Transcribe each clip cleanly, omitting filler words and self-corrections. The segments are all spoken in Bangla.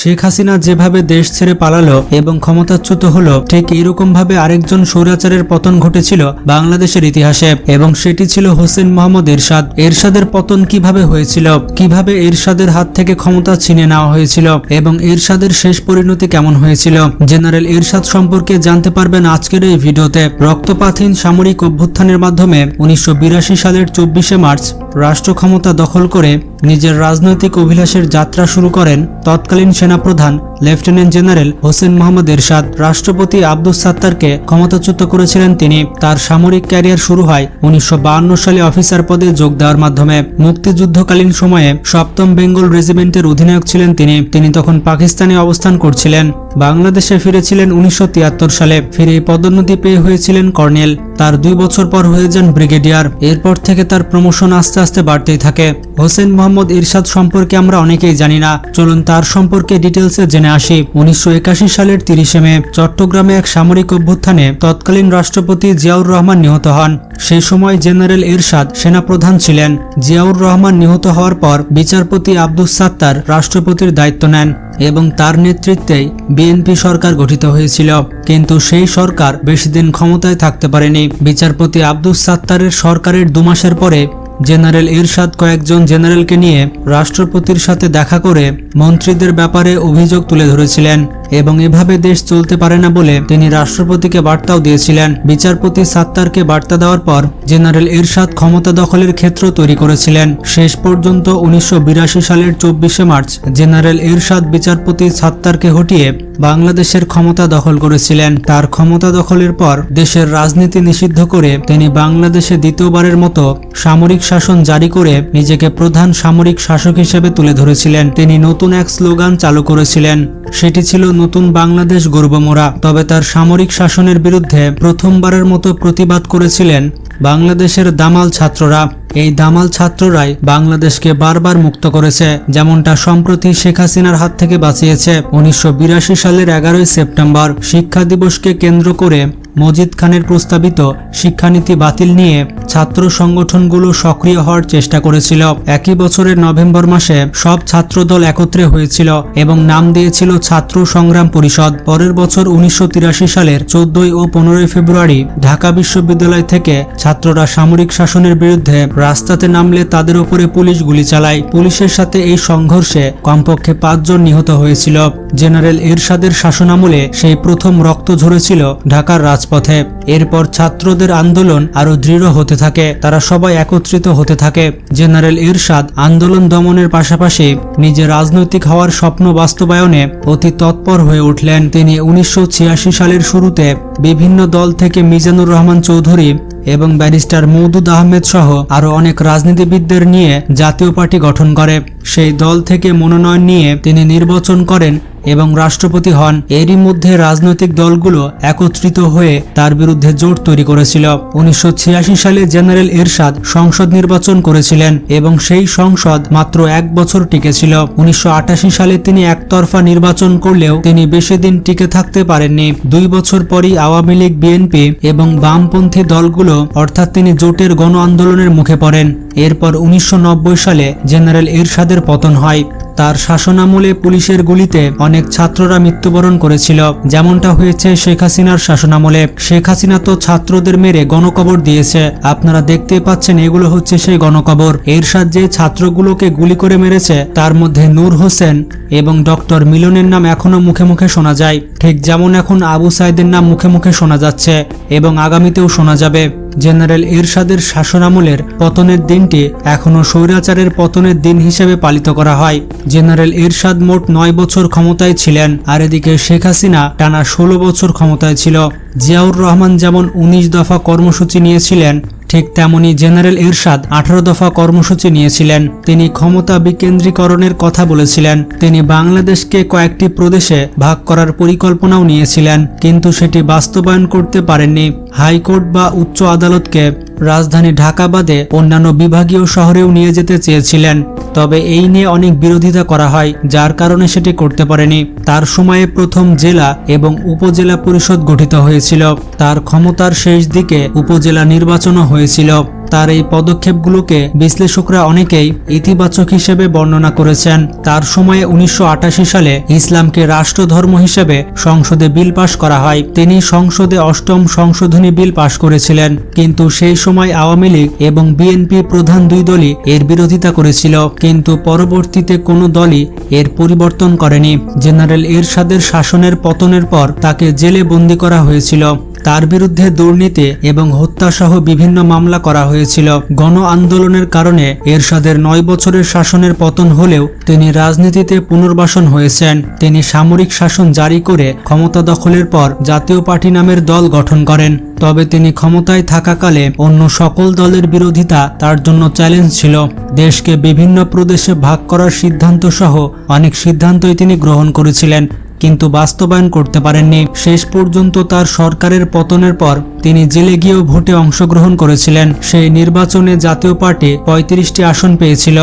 শেখ হাসিনা যেভাবে দেশ ছেড়ে পালালো এবং ক্ষমতাচ্যুত হলো, ঠিক এইরকম ভাবে আরেকজন স্বৈরাচারের পতন ঘটেছিল বাংলাদেশের ইতিহাসে, এবং সেটি ছিল হোসেন মোহাম্মদ এরশাদ। এরশাদের পতন কিভাবে হয়েছিল, কিভাবে এরশাদের হাত থেকে ক্ষমতা ছিনে নেওয়া হয়েছিল এবং এরশাদের শেষ পরিণতি কেমন হয়েছিল, জেনারেল এরশাদ সম্পর্কে জানতে পারবেন আজকের এই ভিডিওতে। রক্তপাতহীন সামরিক অভ্যুত্থানের মাধ্যমে 1982 সালের 24শে মার্চ রাষ্ট্র ক্ষমতা দখল করে নিজের রাজনৈতিক অভিলাষের যাত্রা শুরু করেন তৎকালীন সেনাপ্রধান লেফটেন্যান্ট জেনারেল হোসেন মোহাম্মদ এরশাদ। রাষ্ট্রপতি আব্দুস সাত্তারকে ক্ষমতাচ্যুত করেছিলেন তিনি। তার সামরিক ক্যারিয়ার শুরু হয় 1952 সালে অফিসার পদে যোগ দেওয়ার মাধ্যমে। মুক্তিযুদ্ধকালীন সময়ে 7ম বেঙ্গল রেজিমেন্টের অধিনায়ক ছিলেন তিনি তখন পাকিস্তানে অবস্থান করছিলেন। বাংলাদেশে ফিরেছিলেন 1973 সালে। ফিরে পদোন্নতি পেয়ে হয়েছিলেন কর্নেল। তার 2 বছর পর হয়ে যান ব্রিগেডিয়ার। এরপর থেকে তার প্রমোশন আস্তে আস্তে বাড়তেই থাকে। হোসেন মোহাম্মদ এরশাদ সম্পর্কে আমরা অনেকেই জানি না, চলুন তার সম্পর্কে ডিটেলসে জেনে আসি। 1981 সালের 30শে মে চট্টগ্রামে এক সামরিক অভ্যুত্থানে তৎকালীন রাষ্ট্রপতি জিয়াউর রহমান নিহত হন। সেই সময় জেনারেল এরশাদ সেনাপ্রধান ছিলেন। জিয়াউর রহমান নিহত হওয়ার পর বিচারপতি আব্দুস সাত্তার রাষ্ট্রপতির দায়িত্ব নেন এবং তার নেতৃত্বেই বিএনপি সরকার গঠিত হয়েছিল। কিন্তু সেই সরকার বেশি দিন ক্ষমতায় থাকতে পারেনি। বিচারপতি আব্দুস সাত্তারের সরকারের 2 মাসের পরে জেনারেল এরশাদ কয়েকজন জেনারেলকে নিয়ে রাষ্ট্রপতির সাথে দেখা করে মন্ত্রীদের ব্যাপারে অভিযোগ তুলে ধরেছিলেন এবং এভাবে দেশ চলতে পারে না বলে তিনি রাষ্ট্রপতিকে বার্তাও দিয়েছিলেন। বিচারপতি সাত্তারকে বার্তা দেওয়ার পর জেনারেল এরশাদ ক্ষমতা দখলের ক্ষেত্র তৈরি করেছিলেন। শেষ পর্যন্ত 1982 সালের 24শে মার্চ জেনারেল এরশাদ বিচারপতি সাত্তারকে হটিয়ে বাংলাদেশের ক্ষমতা দখল করেছিলেন। তার ক্ষমতা দখলের পর দেশের রাজনীতি নিষিদ্ধ করে তিনি বাংলাদেশে দ্বিতীয়বারের মতো সামরিক শাসন জারি করে নিজেকে প্রধান সামরিক শাসক হিসেবে তুলে ধরেছিলেন। তিনি নতুন এক স্লোগান চালু করেছিলেন, সেটি ছিল নতুন বাংলাদেশ গর্ব মোরা। তবে তার সামরিক শাসনের বিরুদ্ধে প্রথমবারের মতো প্রতিবাদ করেছিলেন বাংলাদেশের দামাল ছাত্ররা। এই দামাল ছাত্ররাই বাংলাদেশকে বারবার মুক্ত করেছে, যেমনটা সম্প্রতি শেখ হাসিনার হাত থেকে বাঁচিয়েছে। 1982 সালের 11ই সেপ্টেম্বর শিক্ষা দিবসকে কেন্দ্র করে মজিদ খানের প্রস্তাবিত শিক্ষানীতি বাতিল নিয়ে ছাত্র সংগঠনগুলো সক্রিয় হওয়ার চেষ্টা করেছিল। একই বছরের নভেম্বর মাসে সব ছাত্রদল একত্রে হয়েছিল এবং নাম দিয়েছিল ছাত্র সংগ্রাম পরিষদ। পরের বছর 1983 সালের 14 ও 15 ফেব্রুয়ারি ঢাকা বিশ্ববিদ্যালয় থেকে ছাত্ররা সামরিক শাসনের বিরুদ্ধে রাস্তাতে নামলে তাদের উপরে পুলিশ গুলি চালায়। পুলিশের সাথে এই সংঘর্ষে কমপক্ষে 5 জন নিহত হয়েছিল। জেনারেল এরশাদের শাসনামলে সেই প্রথম রক্ত ঝরেছিল ঢাকার রাজপথে। এরপর ছাত্রদের আন্দোলন আরো দৃঢ় হতে থাকে, তারা সবাই একত্রিত হতে থাকে। জেনারেল এরশাদ আন্দোলন দমনের পাশাপাশি নিজের রাজনৈতিক হওয়ার স্বপ্ন বাস্তবায়নে অতি তৎপর হয়ে উঠলেন। তিনি 1986 সালের শুরুতে বিভিন্ন দল থেকে মিজানুর রহমান চৌধুরী এবং ব্যারিস্টার মওদুদ আহমেদ সহ আরো অনেক রাজনীতিবিদদের নিয়ে জাতীয় পার্টি গঠন করে। সেই দল থেকে মনোনয়ন নিয়ে তিনি নির্বাচন করেন এবং রাষ্ট্রপতি হন। এরই মধ্যে রাজনৈতিক দলগুলো একত্রিত হয়ে তার বিরুদ্ধে জোট তৈরি করেছিল। 1986 সালে জেনারেল এরশাদ সংসদ নির্বাচন করেছিলেন এবং সেই সংসদ মাত্র 1 বছর টিকেছিল। 1988 সালে তিনি একতরফা নির্বাচন করলেও তিনি বেশি দিন টিকে থাকতে পারেননি। 2 বছর পরই আওয়ামী লীগ, বিএনপি এবং বামপন্থী দলগুলো অর্থাৎ তিনি জোটের গণ আন্দোলনের মুখে পড়েন। এরপর 1990 সালে জেনারেল এরশাদের পতন হয়। তার শাসনামলে পুলিশের গুলিতে অনেক ছাত্ররা মৃত্যুবরণ করেছিল, যেমনটা হয়েছে শেখ হাসিনার শাসনামলে। শেখ হাসিনা তো ছাত্রদের মেরে গণকবর দিয়েছে, আপনারা দেখতে পাচ্ছেন এগুলো হচ্ছে সেই গণকবর। এরশাদ যে ছাত্রগুলোকে গুলি করে মেরেছে তার মধ্যে নূর হোসেন এবং ডক্টর মিলনের নাম এখনো মুখে মুখে শোনা যায়, ঠিক যেমন এখন আবু সাইদের নাম মুখে মুখে শোনা যাচ্ছে এবং আগামীতেও শোনা যাবে। জেনারেল এরশাদের শাসনামলের পতনের দিনটি এখনো স্বৈরাচারের পতনের দিন হিসেবে পালিত করা হয়। জেনারেল এরশাদ মোট 9 বছর ক্ষমতায় ছিলেন, আর এদিকে শেখ হাসিনা টানা 16 বছর ক্ষমতায় ছিল। জিয়াউর রহমান যেমন 19 দফা কর্মসূচি নিয়েছিলেন, ঠিক তেমনি জেনারেল এরশাদ 18 দফা কর্মসূচি নিয়েছিলেন। তিনি ক্ষমতা বিকেন্দ্রীকরণের কথা বলেছিলেন। তিনি বাংলাদেশকে কয়েকটি প্রদেশে ভাগ করার পরিকল্পনাও নিয়েছিলেন, কিন্তু সেটি বাস্তবায়ন করতে পারেননি। হাইকোর্ট বা উচ্চ আদালতকে রাজধানী ঢাকা বাদে অন্যান্য বিভাগীয় শহরেও নিয়ে যেতে চেয়েছিলেন। তবে এই নিয়ে অনেক বিরোধিতা করা হয়, যার কারণে সেটি করতে পারেনি। তার সময়ে প্রথম জেলা এবং উপজেলা পরিষদ গঠিত হয়েছিল। তার ক্ষমতার শেষ দিকে উপজেলা নির্বাচনও হয়েছিল। তার এই পদক্ষেপগুলোকে বিশ্লেষকরা অনেকেই ইতিবাচক হিসেবে বর্ণনা করেছেন। তার সময়ে 1988 সালে ইসলামকে রাষ্ট্রধর্ম হিসেবে সংসদে বিল পাশ করা হয়। তিনি সংসদে 8ম সংশোধনী বিল পাশ করেছিলেন, কিন্তু সেই সময় আওয়ামী লীগ এবং বিএনপি প্রধান দুই দলই এর বিরোধিতা করেছিল। কিন্তু পরবর্তীতে কোনো দলই এর পরিবর্তন করেনি। জেনারেল এরশাদের শাসনের পতনের পর তাকে জেলে বন্দী করা হয়েছিল। তার বিরুদ্ধে দুর্নীতি এবং হত্যাসহ বিভিন্ন মামলা করা হয়েছিল। গণ আন্দোলনের কারণে এরশাদের 9 বছরের শাসনের পতন হলেও তিনি রাজনীতিতে পুনর্বাসন হয়েছেন। তিনি সামরিক শাসন জারি করে ক্ষমতা দখলের পর জাতীয় পার্টি নামের দল গঠন করেন। তবে তিনি ক্ষমতায় থাকাকালে অন্য সকল দলের বিরোধিতা তার জন্য চ্যালেঞ্জ ছিল। দেশকে বিভিন্ন প্রদেশে ভাগ করার সিদ্ধান্ত সহ অনেক সিদ্ধান্তই তিনি গ্রহণ করেছিলেন, কিন্তু বাস্তবায়ন করতে পারেননি। শেষ পর্যন্ত তার সরকারের পতনের পর তিনি জেলে গিয়েও ভোটে অংশগ্রহণ করেছিলেন। সেই নির্বাচনে জাতীয় পার্টি 35টি আসন পেয়েছিল।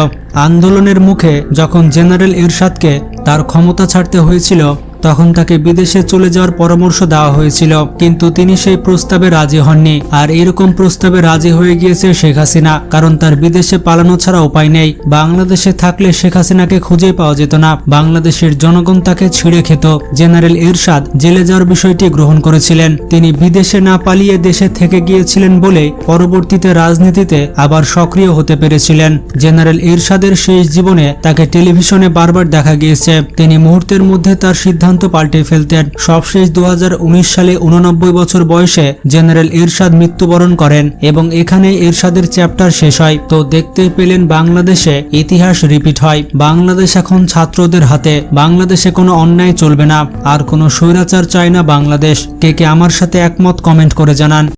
আন্দোলনের মুখে যখন জেনারেল এরশাদকে তার ক্ষমতা ছাড়তে হয়েছিল, তখন তাকে বিদেশে চলে যাওয়ার পরামর্শ দেওয়া হয়েছিল, কিন্তু তিনি সেই প্রস্তাবে রাজি হননি। আর এরকম প্রস্তাবে রাজি হয়ে গিয়েছে শেখ হাসিনা, কারণ তার বিদেশে পালানো ছাড়া উপায় নেই। বাংলাদেশে থাকলে শেখ হাসিনাকে খুঁজে পাওয়া যেত না, বাংলাদেশের জনগণ তাকে ছিঁড়ে খেত। জেনারেল এরশাদ জেলে যাওয়ার বিষয়টি গ্রহণ করেছিলেন। তিনি বিদেশে না পালিয়ে দেশে থেকে গিয়েছিলেন বলেই পরবর্তীতে রাজনীতিতে আবার সক্রিয় হতে পেরেছিলেন। জেনারেল এরশাদের শেষ জীবনে তাকে টেলিভিশনে বারবার দেখা গিয়েছে। তিনি মুহূর্তের মধ্যে তার সিদ্ধান্ত পাল্টে ফেলতেন। সবশেষ 2019 সালে 89 বছর বয়সে জেনারেল এরশাদ মৃত্যুবরণ করেন এবং এখানে এরশাদের চ্যাপ্টার শেষ হয়। তো দেখতেই পেলেন বাংলাদেশে ইতিহাস রিপিট হয়। বাংলাদেশ এখন ছাত্রদের হাতে। বাংলাদেশে কোনো অন্যায় চলবে না, আর কোনো স্বৈরাচার চায় না বাংলাদেশ। কে কে আমার সাথে একমত কমেন্ট করে জানান।